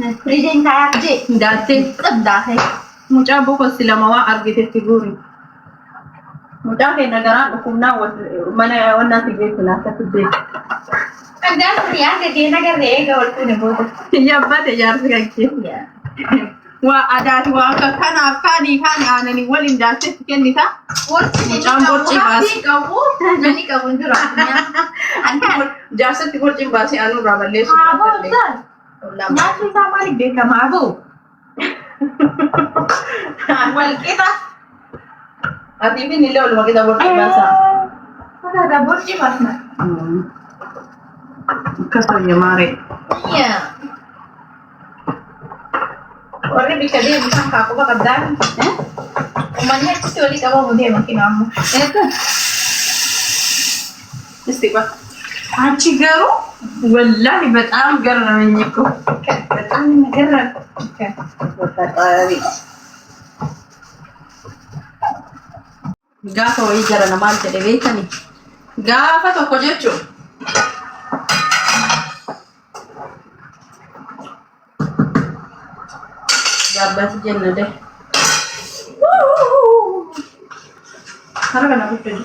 Frijiin kaayaa jee Daatee qabdaate. mucaa bokosi lama waa argitetti guuri. Mucaa keenya garaan dhukkubnaa mana wannaa figeessu naasatti beeku. Qabdaan kun yaada deena garee eega wal fuune booda. Yabbate jaarsi kan keessa. Waa adaati waa akka kanaaf kaanii aananii waliin daasetti kennita. Mucaan borcii baase. Qabu nani qabu hin jira. Jaarsatti borcii baasee aanurraa balleessu. Nyaatni isaa maaliif beekamaa bahu? Walqixa. Ati fi nillee walumaa qixa borcii baasaa. Fakkaata borcii baasna. Akkas wayya maaree. Warri bika deemu kan kaakuba qabdaan. Uummanni achitti walii qabamu deema kinaamu. Istiqba. Anchi garuu wallahi በጣም ገረመኝ እኮ በጣም ገረመኝ። Gaafa wayii jara namaan jedhe beekani. Gaafa tokko jechuun gaabbati jenna dee. Harka kana guddaa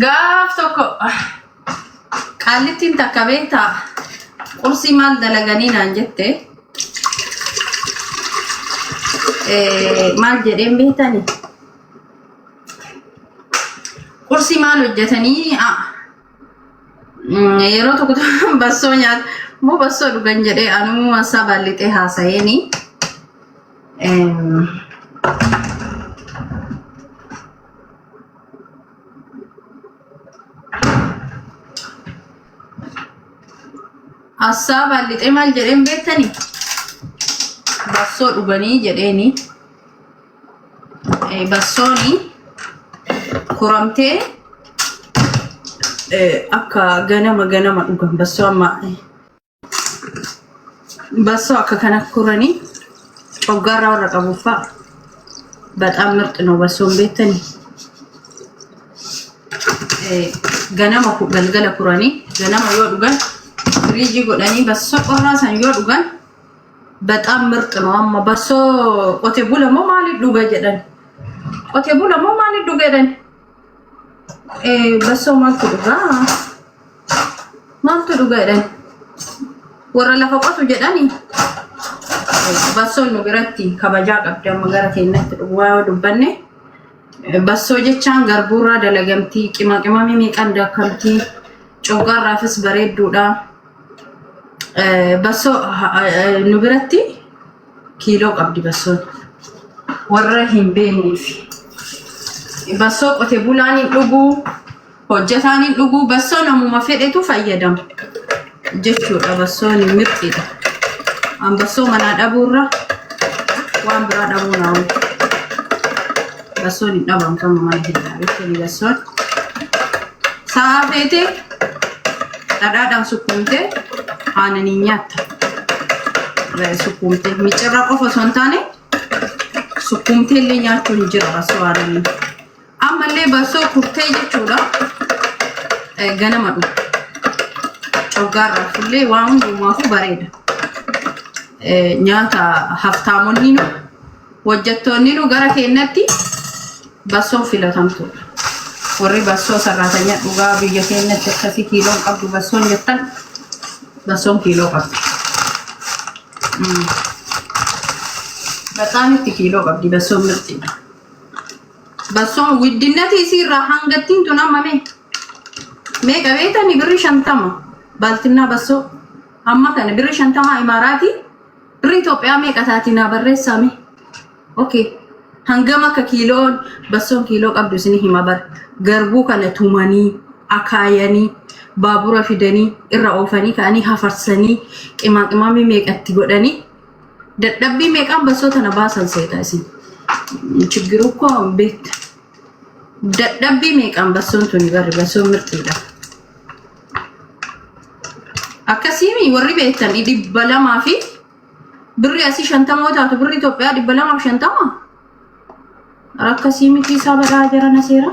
gaaf tokko qaallittiin takka beektaa qursii maal dalaganii naan jette maal jedheen beektani qursii maal hojjetanii yeroo tokko bassoo nyaata moo bassoo dhugan jedhee anuu asaa baallixee haasayeeni asaa baallixee maal jedheen beektani bassoo dhuganii jedheeni bassooni kuramtee akka ganama dhugan bassoo amma bassoo akka kana kuranii coggaarraa warra qabuufaa በጣም ምርጥ ነው በሶም ቤተኒ ganama galgala kuranii ganama yoo dhugan ፍሪጅ ጎዳኒ በሶ ቆራሳን yoo dhugan በጣም ምርጥ ነው አማ በሶ ቆቴ ቡለሞ ማለት ዱጋ ጀደን ቆቴ ቡለሞ ማለት ዱጋ ጀደን በሶ ማለት ዱጋ ጀደን ወራ ለፈቆቱ ጀዳኒ በሶ ነው ግራቲ ከበጃ ቀደም ጋር ከነት ዱጋ ዱበኔ በሶ ጀቻን ገርቡራ ደለገምቲ ቂማቂማሚ ሚቀንዳ ከምቲ ጮጋራፍስ በሬዱዳ በሶ ንብረቲ ኪሎ ቀብዲ በሶ ወረ ሂምቤኒፍ በሶ ቆቴ ቡላኒ ዱጉ ሆጀታኒ ዱጉ በሶ ነሙ መፈደቱ ፈየደም ጀቹዳ በሶ ንምርጢዳ አንበሶ መና ዳቡራ ዋን ብራ ዳቡናው በሶ ዲዳባም ከመማን ሄዳ በከኒ በሶ ሳፌቴ ዳዳዳም ሱኩምቴ aanani nyaata sukumte miccirra qofa sontaane sukumte illee nyaachuun jira basoo aanani ammallee basoo kurtee jechuudha ganama dhufu coggaarraaf illee waan hundumaafu bareeda nyaata haftaamonni nu hojjettoonni nu gara keenyatti basoon filatamtuudha warri basoo sarraatanya dhugaa biyya keenyatti akkasii kiiloon qabdu basoon jettan በሶም ኪሎ ቀብዲ በጣም ኪሎ ቀብዲ በሶም ምርጥ በሶም ውድነት ሲራ ሃንገቲን ቱናማሜ ሜቀቤተኒ ብሪ ሸንተማ ባልትና በሶ አማ ከነ ብሪ ሸንተማ ኢማራቲ ብሪ ኢትዮጵያ ሜቀታቲና በሬሳሜ ኦኬ ሃንገማ ከኪሎን በሶም ኪሎ ቀብዱ ስኒ ሂማበር ገርቡ ከነ ቱማኒ አካያኒ ባቡራ ፊደኒ ኢራ ኦፈኒ ካኒ ሀፈርሰኒ ቂማቂማሚ ሜቀቲ ጎደኒ ደደቢ ሜቃም በሶ ተነባሰን ሰይታሲ ችግሩ እኮ ቤት ደደቢ ሜቃም በሶን ቱኒ በር በሶ ምርጥ ይዳ አከሲሚ ወሪ ቤተን ዲበለማ ፊ ብሪ አሲ ሸንተሞታ ብሪ ኢትዮጵያ ዲበለማ ሸንተማ አከሲሚ ኪሳ በዳ ጀራ ነሴራ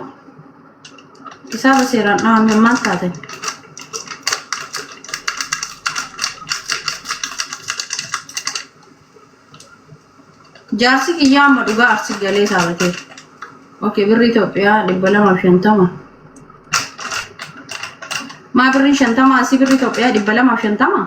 ኪሳ በሴራ ና ማንታተ jaarsi kiyyaa amma dhugaa arsi galee saabatee. Okey birri Itoophiyaa 250. Maa birri 50 asii birri Itoophiyaa 250.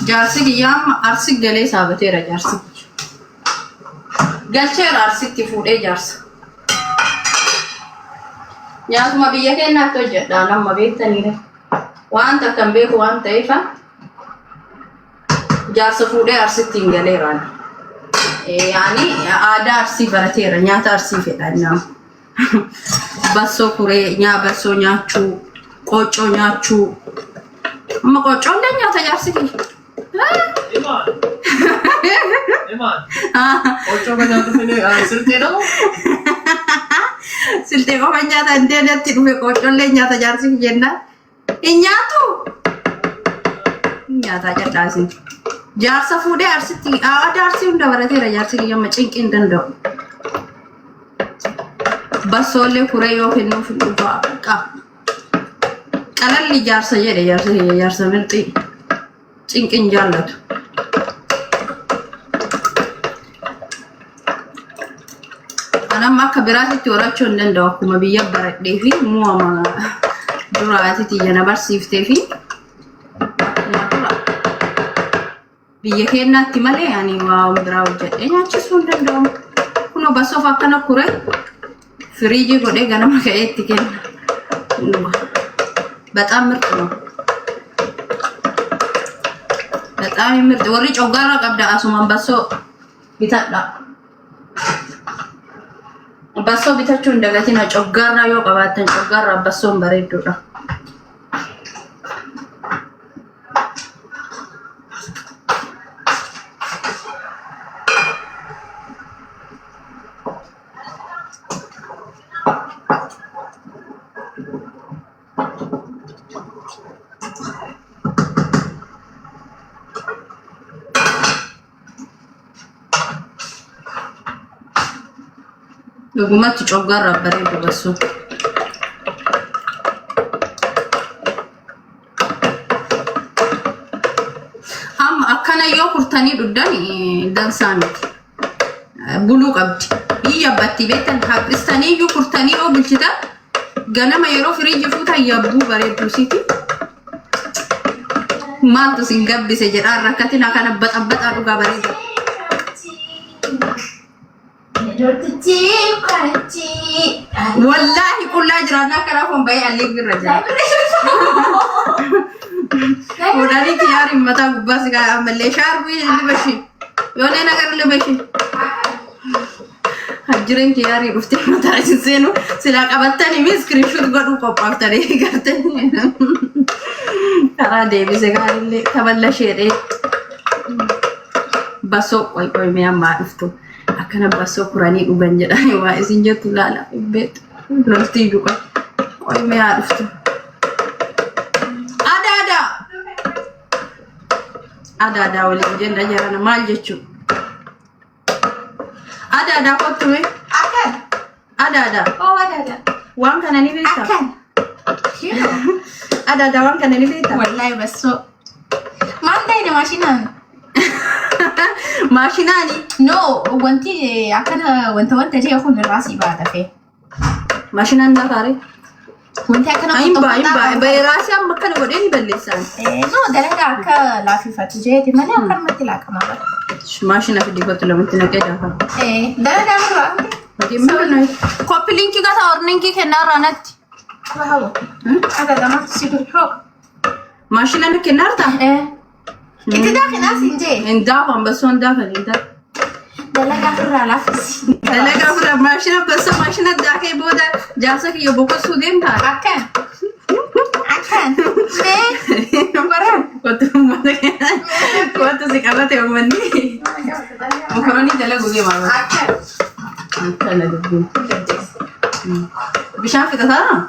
Jaarsi kiyyaa amma arsi galee saabateera jaarsi. Galcheera arsitti fuudhee jaarsa. Nyaatuma biyya keenyaatti hojjedha nama beektaniire. Waan takkan beeku waan ta'eef jaarsa fuudhee arsitti hin galeeraan. Yaani aadaa arsii barateera nyaata arsii fedhannaa. Bassoo kuree bassoo nyaachuu, qoccoo nyaachuu. Amma qoccoo illee nyaata jaarsi kiyya. Iman. Ocho banyak tu ni silti dah. Silti kau banyak tadi ada tidur bekocol le nyata jarsi jenna. Nyatu. Nyata aja dasin. Jarsa fude arsi ti ada arsi unda berarti ada jarsi yang macingkin dendo. Basole kureyo kenu fudu ka. Kalau li jarsa je de jarsa berarti cingkin jalan tu. Anam akka biraatitti horachuu hin danda'u akkuma biyya baradhee fi mu'ama duraatitti jana barsiiftee fi biyya keenyaatti malee ani waan biraa hojjedhee nyaachisuu hin danda'amu. Kunoo basoof akkana kure firiijii godhee ganama ka'eetti kenna. Bexaam mirti ነው. በጣም ምርጥ ወሪ ጮጋራ ቀብዳ አሱማን በሶ ቢታዳ በሶ ቢታችሁ እንደገቲና ጮጋራ yoo qabaatan ጮጋራ በሶን bareedduudha Lugumatti coggarra bareedu basso. Amma akkana yoo kurtanii dhuddan dansaan buluu qabdi. Iyya batti beektan haqistanii yoo kurtanii yoo bulchita ganama yeroo firiijii fuutan yabbuu bareedu siti. Maaltu sin gabbise jedhaan rakkatina kana baxabaxaa dhugaa bareedu. Wallahi kullaa jiraannaa kanaafuu bayii allee birra jira. Fuudhanii kiyyaariin mataa gubbaa si gaa ammallee shaarbii libashi. Yoonee nagar libashi. Hajjireen kiyyaarii dhuftee mataa isin seenu silaa qabattanii mi iskiriipshuut godhuu qophaaftanii gartanii. Karaa deebise gaarillee taballa sheedhee. Basoo qoy mee ammaa dhuftu. Akkana basoo kuranii dhugan jedhani waa isin jettu laala beet loltii dhuqa qoy mee haa dhuftu ada waliin jenna jarana maal jechuu ada kottu mee akkan ada waan kana ni beekta akkan ada waan kana ni beekta wallahi basoo maal ta'e maashinaan Mashinani no wanti akkana wanta jee kun raasi baata fe mashinan da tare wanti akkana ba raasi amma kana godhe ni balleessan no dalaga akka laafifatu jeeti malee akka matti laaqama ba mashina fidi gotu lamutti naqee dafa dalaga mura dimma copy link gata warninki kenna ranatti bahawo ada damat sigur ho mashina ne kennarta Itu dah kena sinje. Endah pembeson dah kan endah. Dalaga pura lafis. Dalaga pura mashina beso mashina dah ke boda jasa ki yo boko sudem tha. Akan. Me. Baram. Kuat tu sikala te mandi. Makaroni dalaga gue mama. Akan. Akan ada gue. Bisa kita sana?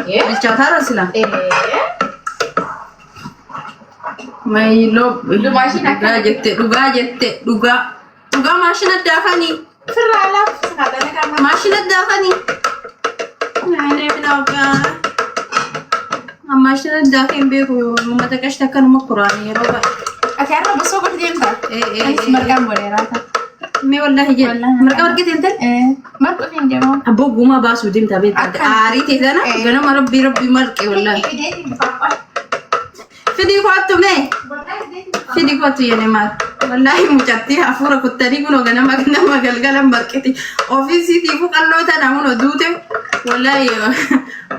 Bisa thara sila. Mai lo dhugaa jette dhugaa maashina daakanii Firraa lafis haa dalaga maashina daakanii naannee binaagaa maashina daakeen beeku uummata qashta kanuma quraanii yeroo baay'ee. Ati har'a basoo godhi deemta? Anis marqaan godheeraata. Mee wallahi jedhe marqa warqee deemtan? Marqa fi deemu. Abboo gumaa baasuu deemta beekta. Aarii teessana ganama rabbii marqee wallahi. Fidii kootu mee? Fidii kootu yene maal? Wallahi mucatti hafuura kuttanii kun ganama galgala marqiti. Ofiisiitiifuu qalloota namuun duute wallahi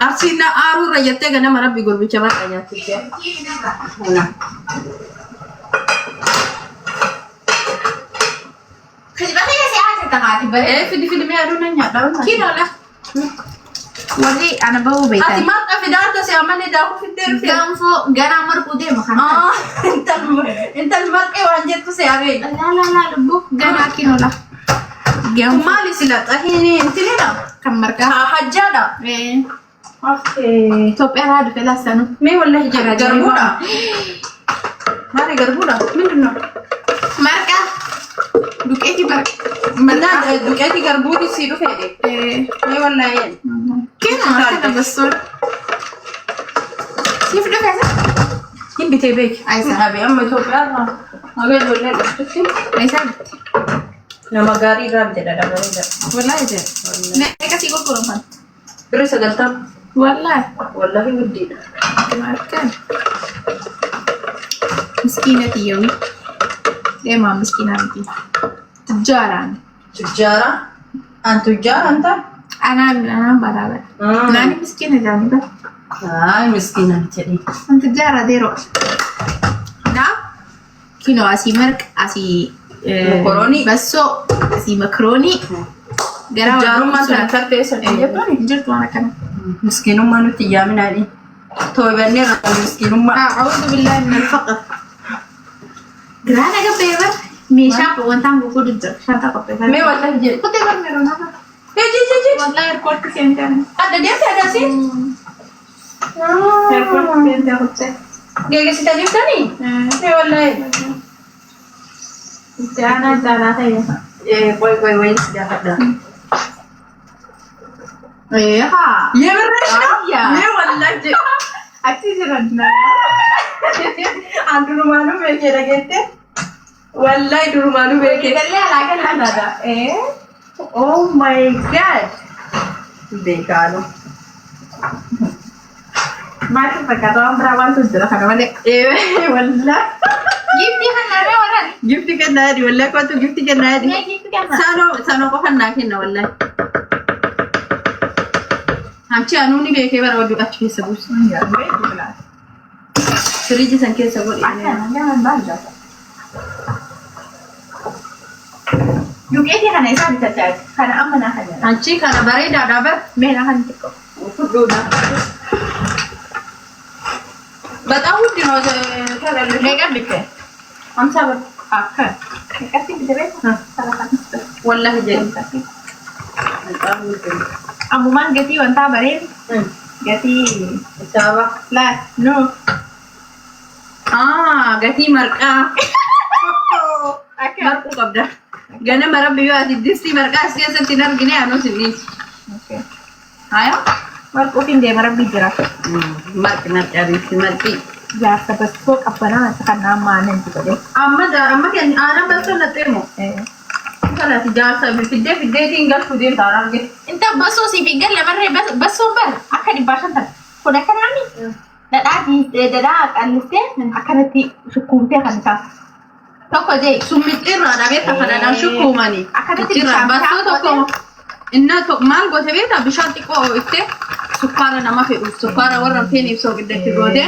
arsiina aaruurra jettee ganama rabbii gurbicha marqa nyaatti. Khidmatnya si Aja tengah tiba. Fidi mee aduun nyaadha. Kilo lah. Wali anak bau baik. Ati marqa fidaata si amane daaku fiddee rufe. Gamfo gara marqu deh makan. Intal marqee waan jettu si abee. La lebu gara kilo lah. Gamfo Maali sila tahini intilina. kan marqa. Hajjaadha. Okay. Top era ada pelasanu. Mee wallahi jira garbuudha. Maali garbuudha? Mindinno? Marqa. Duketi marqa. Mana dukeeti garbuuti si dhufeedhe. Mee wallahi. Kena marqa basur. Sif dah kasa? Hin bitee beeki. Aisa. Abee amma Itoophiyaarraa hagee ijoollee dhuftutti Aisa. nama gaarii irraa bitedha dabareedha. Wallahi je. Mereka sih kok kurang kan. Birri 90 Wallahi. wallahi guddiidha. Marqa. Miskina tiyawi. Dia mah miskina nanti. Tujaran. Tujjaara? An tujjaara anta? Anak barabar. Nani miskina jangan dah. Ay miskiina jedhi. Tujara dero. Nah, kilo asi merk asi Macaroni. basso asi macaroni. Tujjaarummaan sana tarteessa jettuni? Jirtu anak kan. Miskiinummaa nutti iyyaminaadhi. Toobannee irraa miskiinummaa. A'udzu billahi minal faqr. Gerana ke paper? Misha pawantang buku duduk. Shanta ke paper. Mee wallahi jedhi. Kau tengok merona apa? Jiji. Wallahi airport ke center. Ada deemte adasi? Airport ke center hotel. Geegessita jirtanii? Mee wallahi. Jangan jalan saya. Qoy si gaafadha. Iya. Yemirreesh Iya. Mee wallahi jedhi. Aksi jiranna. An durumaanuu beekee dhageette? Wallahi durumaanuu beekee. Kita lagi ada. Oh my god. Beekaanu. Mati perkataan perawan tuh jelas karena mana? Wallahi. Gift kan ada orang. Gifti kennaadhi wallahi kootu gifti kennaadhi. Ini gift kan. Saanoo qofan naa kenna wallahi. Hamchi anuu ni beekee bara waddu achi keessa buusu. Iya, betul lah. Firiiji san keessa godhe. Jangan bangga. Juga ini kan bisa dicacai karena amanah aja. Anchi kana bareedaadha bar. Merah kan tiko. Fudhuudha. Bata hundi no karalle. Mereka bikin. Amsa bar. Akan. Mereka sih bisa salah satu. Wallahi jedhi. Tapi amuman gati wanta barin. Gati Isaaba. lah no. Gatii marqaa. Marquu qabda. Ganama rabbi yoo ati distii marqaa as keessatti hin argine anuu sinniiti. Oke. Haya? Marco fin dia marah bijak. Marqi marqabiitti marqii. Jaarsa baskoo qabbanaa kan amaanan juga deh. Amma kan aanan balsoo naxxeemo. Kanaati jaarsa fiddeetiin galchuu deemtaan arge. Inta baso si pinggir lemarre baso bar akan dibasan tan. Kuda kan ami. Dadaa qalliftee akkanatti sukkuumtee kan isaa. Tokko jee Summixxirraa dhabeetta kanadhaan shukkuumanii. Akkanatti Jijjiirraa bishaan bassoo tokko tokko. inna maal goote beekta bishaan xiqqoo ittee sukkaara nama fedhuuf sukkaara warra feeniif soogiddeetti goote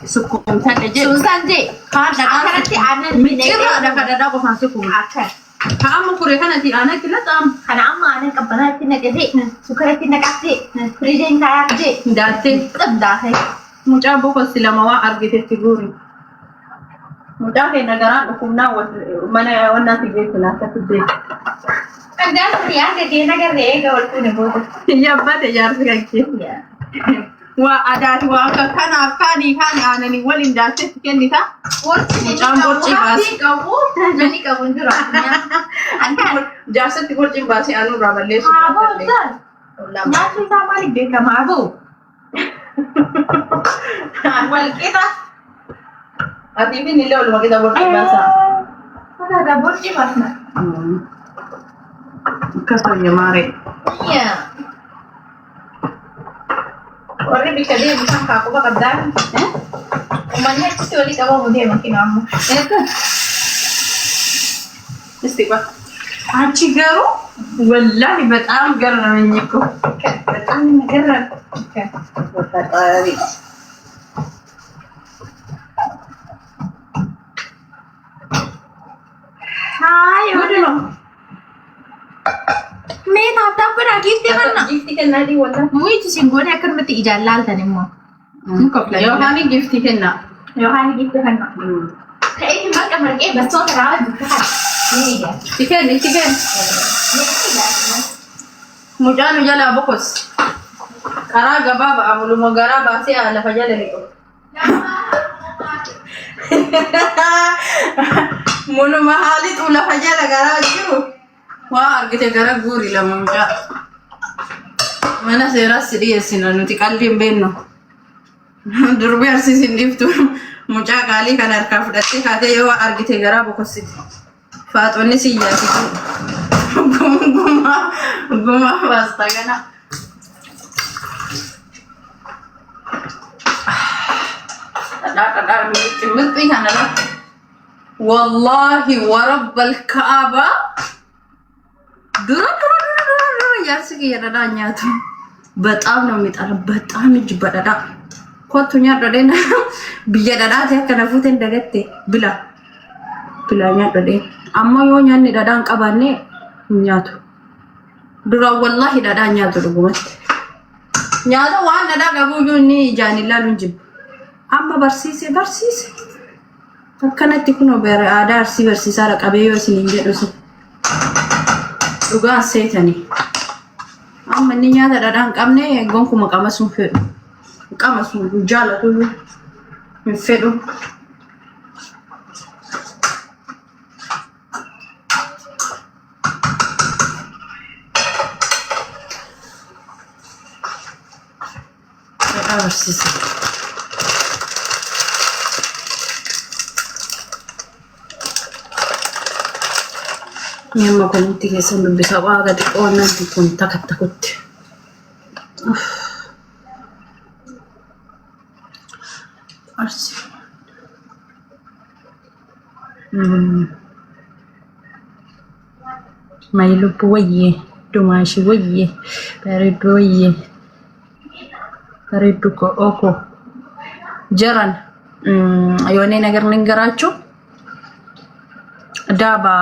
sukkuumtadha jee. Sunsan jee. Akkanatti aannan Mixxirraadha kadhadhaa qofaan sukkuuma. Akkan. Ka'amma kuree kanatti aanatti laxaam. Kana amma aannan qabbanaatti naqatee sukkaratti naqatee firiijeen kaayatee Daattee xabdaatee. mucaa bokosi lama waa argitetti guuri. Mucaa keenya garaan dhukkubnaa mana wannaatti geessina akkatti beeku. Kadang dia dia nagarre ega waltune bodo. Yabbate jaarsi kan kee. Waa adaati waa akka kanaaf kaanii aananii waliin daassetti kennita. Mucaan borcii baase. Kamu jadi kamu jura. Jaarsatti borciin baasee aanurraa balleessu. Nyatu sama ni beka mabu. والكده Ati bin nila ulo makita borsi basa. هذا برجي مثلا Kaso ya mare. iya orang dikasih bisa aku bakal dan umanya itu wali kamu dia makin kamu Ito. Isti ba? Achi garo? Wallahi betam garramenya ko. betul negara Batari. hai Ano no? मैं नाता पर आगे थे ना Gifti kenna di wala. मुझे तो सिंगोने अकर मत इजाल लाल तने मो Yo hani gifti kenna. yo hani gitu kan kayak itu mah kamar ke betul terawat bukan ini ya Tiken. Mujano jala bukos. Kara gababa amulu magara basi ala fajala liko. Mulu mahalit ula fajala garaju. Wah argite gara guri la mangga. Mana sera sidi esina nuti kallim benno. Durbi arsi sindiftu. Mucha kali kan arka fudatti kate yo argite gara bukosit. Fatonni siyasi. Guma basta gana. Ada mesti kan ada. Wallahi wa rabbal Kaaba. Dura ያስቂ ያዳኛቱ በጣም ነው የሚጣለው በጣም እጅ በዳዳ ኮቱኛ ደደና ቢያዳዳ ተከነፉት እንደገቴ ብላኛ ደደ አማ yoኛን ዳዳን ቀባኔ ኛቱ ዱራ ወላሂ ዳዳኛቱ ድጉመት ኛቱ ዋን ዳዳ ገቡዩኒ ጃኒላሉ እንጂ አማ በርሲሴ ተከነቲ ኩኖ በራዳ አርሲ በርሲሳ ረቀበዮ ሲንጀዱስ Uga setani. Amma ni nyata dadan kamne gonku makamasun fedu. Makamasun jala tu min fedu. Ada sisi. Nyamma kunti keessa dubbisa waa gadi qoonnanti kun takkutti. Arsi. Mai lubbu wayye, dumaashi wayye, bareeddu wayye. Bareeddu ko oko. Jaran yoonee nagar nin garaachuu daaba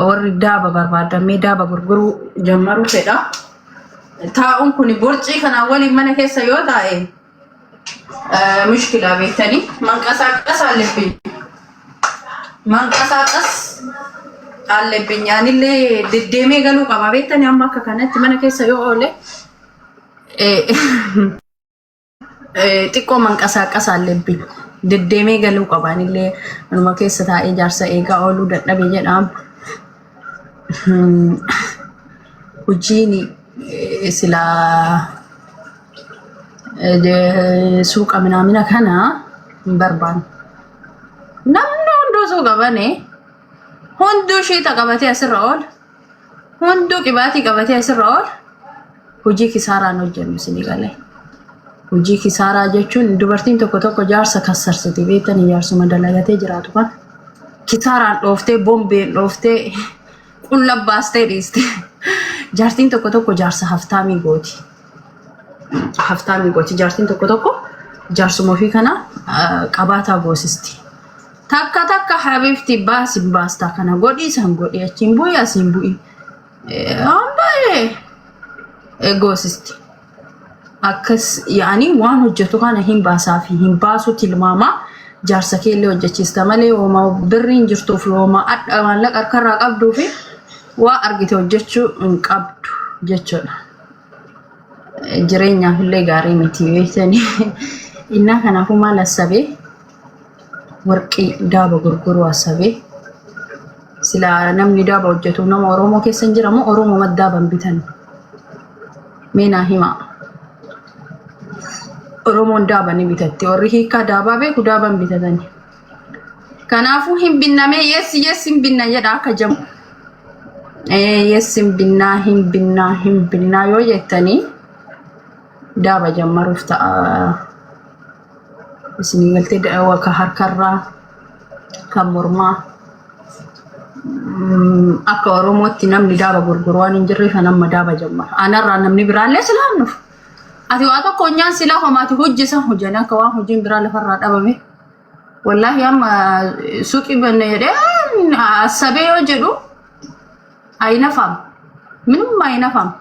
warri daaba barbaadamee daaba gurguruu jammaruu fedha. Taa'uun kun borcii kana waliin mana keessa yoo taa'e mushkilaa beektanii manqasaaqas allebbin yaanillee deddeemee galuu qaba beektanii amma akka kanatti mana keessa yoo oole xiqqoo manqasaaqas allebbin deddeemee galuu qabaanillee manuma keessa taa'ee jaarsa eegaa ooluu dadhabe jedhama. Hojiin sila suuqa minamina kana hin barbaanne. Namni hunduu osoo qabane hunduu shiita qabatee asirra oola. Hunduu qibaatii qabatee asirra oola. Hojii kisaaraan hojjennu isinii galee. Hojii kisaaraa jechuun dubartiin tokko jaarsa kassarsiti beektanii jaarsuma dalagatee jiraatu kan kisaaraan dhooftee bombeen dhooftee qulla baastee dhiiste. Jaartiin tokko jaarsa haftaamii gooti. Jaartiin tokko jaarsuma ofii kana qabaataa goosisti. Takka habiibti baastaa kana godhii san godhii achiin bu'ii asiin bu'ii. Ambaayee goosisti. Akkas yaani waan hojjetu kana hin baasaa fi hin baasu tilmaamaa jaarsa keellee hojjechiista malee hooma birriin jirtuuf hooma adda maallaqa harkarraa qabduu fi waa argite hojjechuu hin qabdu jechuudha. Jireenyaaf illee gaarii miti beektanii. Innaa kanaafuu maal asabee warqii daaba gurguruu asabee sila namni daaba hojjetu nama Oromoo keessa hin jiramu Oromoo maddaaban bitan. Meenaa himaa. Oromoon daabanii bitatti warri hiika daabaa beeku daaban bitatanii. Kanaafuu hin binnamee yes hin binna jedha akka jamu. Yes hin binnaa yoo jettanii daaba jammaruuf ta'a. Isinii galtee waka harkarraa kan mormaa akka Oromootti namni daaba gurguru waan hin jirre kan amma daaba jammara. Anarraa namni biraallee silaannuuf. Ati waa tokko nyaan sila homaati hojjisa hojjana akka waan hojiin biraa lafarraa dhabame. Wallahi amma suuqii banne jedhee asabee yoo jedhu aynafam. Minimum aynafam.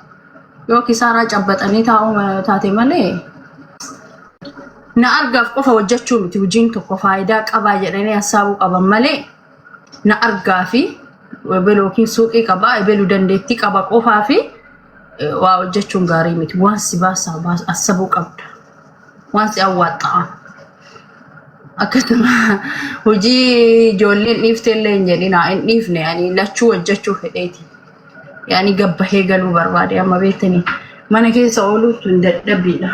Yoo kisaaraa cabbaxanii taate malee na argaaf qofa hojjechuu miti hojiin tokko faayidaa qabaa jedhanii hasaabuu qaban malee na argaa fi ebelookiin suuqii qabaa ebeluu dandeettii qaba qofaa fi waa hojjechuun gaarii miti waan si baasaa asabuu qabda waan si awwaaxaa akkasuma hojii ijoolleen dhiifteellee hin jedhina hin dhiifne ani lachuu hojjechuu fedheeti yaani gabbahee galuu barbaade amma beektanii mana keessa ooluutu hin dadhabbiidha.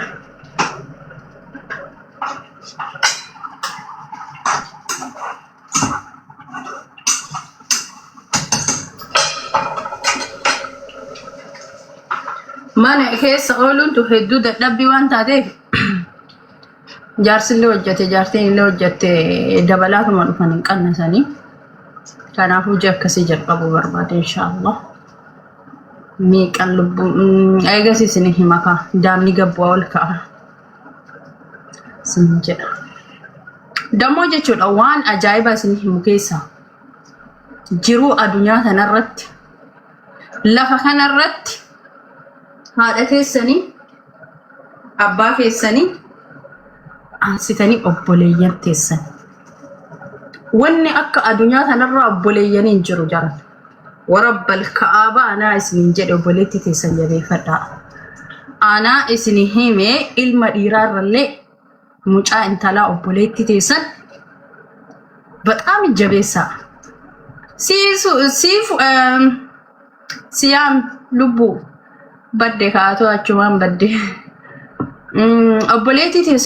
Mana keessa ooluuntu hedduu dadhabbii waan taateef jaarsillee hojjete jaartiin hojjete dabalaatuma dhufan hin qannasanii kanaaf hojii akkasii jalqabuu barbaade inshallah miiqan lubbuu eegasiisin himaka daamni gabbaa ol ka'a sin jedha dammoo jechuudha waan ajaa'iba isin himu keessaa jiruu addunyaa kanarratti lafa kanarratti haadha keessanii abbaa keessanii ansitanii obboleeyyan teessan wanni akka addunyaa kanarraa obboleeyyanii hin jiru jaran warabbal ka'aaba anaa isiniin jedhe obboleetti teessan jabeeffadhaa anaa isin himee ilma dhiiraarrallee mucaa intalaa obboleetti teessan bexaam jabeessaa siyaam lubbuu badde kaatoo achumaan badde obboleetti teessan